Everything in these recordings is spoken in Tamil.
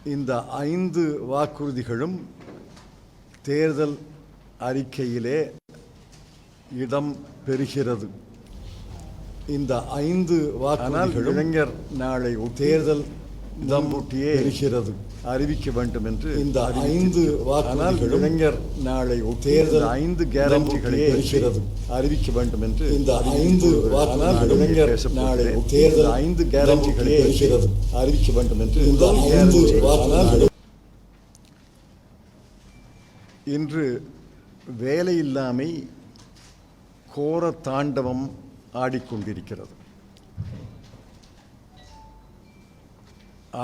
இந்த 5 வாக்குறுதிகளும் தேர்தல் அறிக்கையிலே இடம் பெறுகிறது. இந்த 5 வாக்குறுதிகளும் இளைஞர் நாளை தேர்தல் இடம்பூட்டியே பெறுகிறது அறிவிக்க வேண்டும் என்று இந்த 5 வாக்குறுதிகளும் இளைஞர் நாளை தேர்தல் 5 கேரண்டிகளை பெறுகிறது அறிவிக்க வேண்டும் என்று இந்த 5 வாக்குறுதிகளும் இளைஞர் நாளை தேர்தல் 5 கேரண்டிகளை பெறுகிறது அறிவிக்க வேண்டும் என்று இந்த 5 வாக்குறுதிகளும் இன்று வேலையில்லாமை கோர தாண்டவம் ஆடிக்கொண்டிருக்கிறது.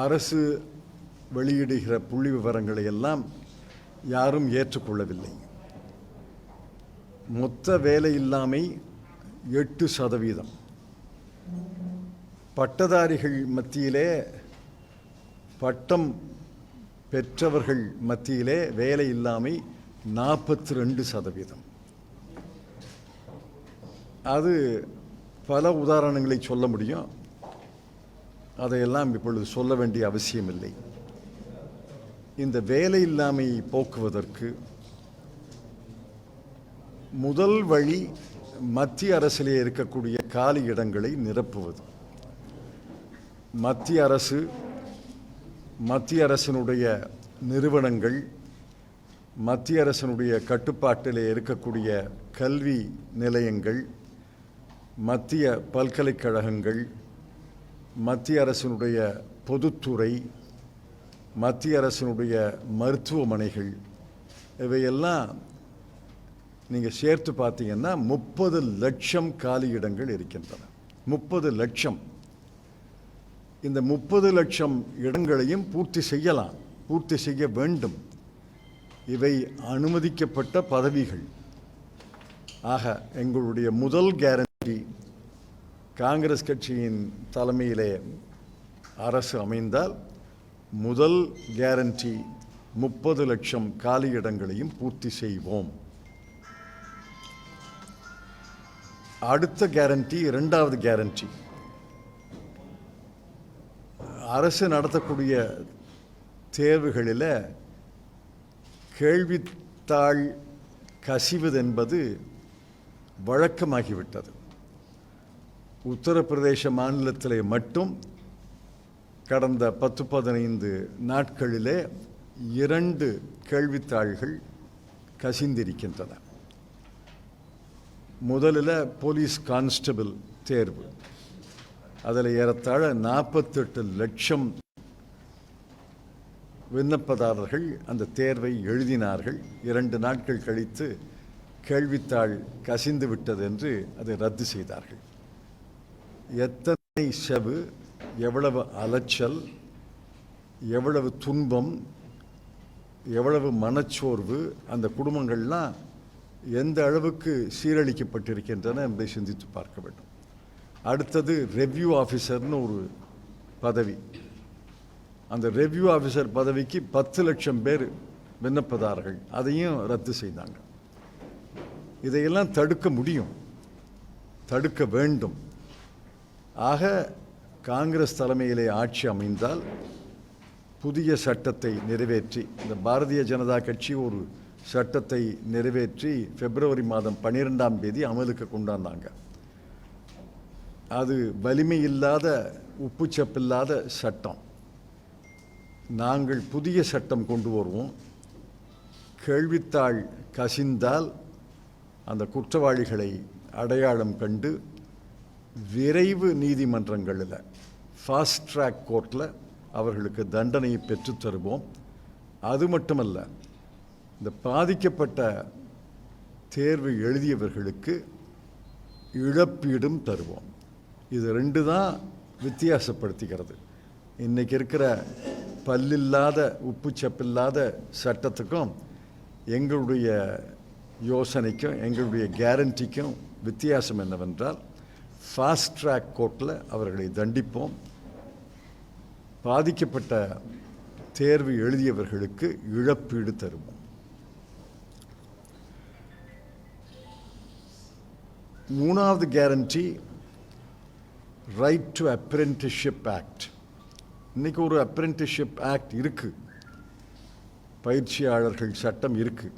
அரசு வெளியிடுகிற புள்ளி விவரங்களை எல்லாம் யாரும் ஏற்றுக்கொள்ளவில்லை. மொத்த வேலையில்லாமை 8%. பட்டதாரிகள் மத்தியிலே, பட்டம் பெற்றவர்கள் மத்தியிலே வேலையில்லாமை 42%. அது பல உதாரணங்களை சொல்ல முடியும். அதையெல்லாம் இப்பொழுது சொல்ல வேண்டிய அவசியமில்லை. இந்த வேலையில்லாமையை போக்குவதற்கு முதல் வழி மத்திய அரசிலே இருக்கக்கூடிய காலி இடங்களை நிரப்புவது. மத்திய அரசினுடைய நிறுவனங்கள், மத்திய அரசினுடைய கட்டுப்பாட்டிலே இருக்கக்கூடிய கல்வி நிலையங்கள், மத்திய பல்கலைக்கழகங்கள், மத்திய அரசினுடைய பொதுத்துறை, மத்திய அரசினுடைய மருத்துவமனைகள், இவையெல்லாம் நீங்கள் சேர்த்து பார்த்தீங்கன்னா 30 லட்சம் காலி இடங்கள் இருக்கின்றன. 30 லட்சம். இந்த 30 லட்சம் இடங்களையும் பூர்த்தி செய்யலாம், பூர்த்தி செய்ய வேண்டும். இவை அனுமதிக்கப்பட்ட பதவிகள். ஆக எங்களுடைய முதல் கேரண்டி, காங்கிரஸ் கட்சியின் தலைமையிலே அரசு அமைந்தால் முதல் கேரண்டி 30 லட்சம் காலி இடங்களையும் பூர்த்தி செய்வோம். அடுத்த கேரண்டி, இரண்டாவது கேரண்டி, அரசு நடத்தக்கூடிய தேர்வுகளில் கேள்வித்தாள் கசிவது என்பது வழக்கமாகிவிட்டது. உத்தரப்பிரதேச மாநிலத்திலே மட்டும் கடந்த 10-15 நாட்களிலே 2 கேள்வித்தாள்கள் கசிந்திருக்கின்றன. முதலில் போலீஸ் கான்ஸ்டபிள் தேர்வு, அதில் ஏறத்தாழ 48 லட்சம் விண்ணப்பதாரர்கள் அந்த தேர்வை எழுதினார்கள். 2 நாட்கள் கழித்து கேள்வித்தாள் கசிந்து விட்டது என்று அதை ரத்து செய்தார்கள். எத்தனை செவு, எவ்வளவு அலைச்சல், எவ்வளவு துன்பம், எவ்வளவு மனச்சோர்வு, அந்த குடும்பங்கள்லாம் எந்த அளவுக்கு சீரழிக்கப்பட்டிருக்கின்றன என்பதை சிந்தித்து பார்க்க வேண்டும். அடுத்தது ரெவ்யூ ஆஃபீஸர்னு ஒரு பதவி. அந்த ரெவ்யூ ஆஃபீஸர் பதவிக்கு 10 லட்சம் பேர் விண்ணப்பதாரர்கள், அதையும் ரத்து செய்தாங்க. இதையெல்லாம் தடுக்க முடியும், தடுக்க வேண்டும். ஆக காங்கிரஸ் தலைமையிலே ஆட்சி அமைந்தால் புதிய சட்டத்தை நிறைவேற்றி, இந்த பாரதிய ஜனதா கட்சி ஒரு சட்டத்தை நிறைவேற்றி பிப்ரவரி மாதம் 12ஆம் தேதி அமலுக்கு கொண்டாந்தாங்க. அது வலிமை இல்லாத, உப்புச்சப்பில்லாத சட்டம். நாங்கள் புதிய சட்டம் கொண்டு வருவோம். கேள்வித்தாள் கசிந்தால் அந்த குற்றவாளிகளை அடையாளம் கண்டு விரைவு நீதிமன்றங்களில், ஃபாஸ்ட் ட்ராக் கோர்ட்டில் அவர்களுக்கு தண்டனையை பெற்றுத் தருவோம். அது மட்டுமல்ல, இந்த பாதிக்கப்பட்ட தேர்வு எழுதியவர்களுக்கு இழப்பீடும் தருவோம். இது 2 தான் வித்தியாசப்படுத்திக்கிறது. இன்றைக்கி இருக்கிற பல்லில்லாத, உப்புச்சப்பில்லாத சட்டத்துக்கும் எங்களுடைய யோசனைக்கும் எங்களுடைய கேரண்டிக்கும் வித்தியாசம் என்னவென்றால், ஃபாஸ்ட் ட்ராக் கோர்ட்டில் அவர்களை தண்டிப்போம். பாதிக்கப்பட்ட தேர்வு எழுதியவர்களுக்கு இழப்பீடு தருவோம். மூணாவது guarantee right to apprenticeship act. இன்னைக்கு ஒரு அப்ரெண்டிஸ்ஷிப் ஆக்ட் இருக்கு, பயிற்சியாளர்கள் சட்டம் இருக்கு.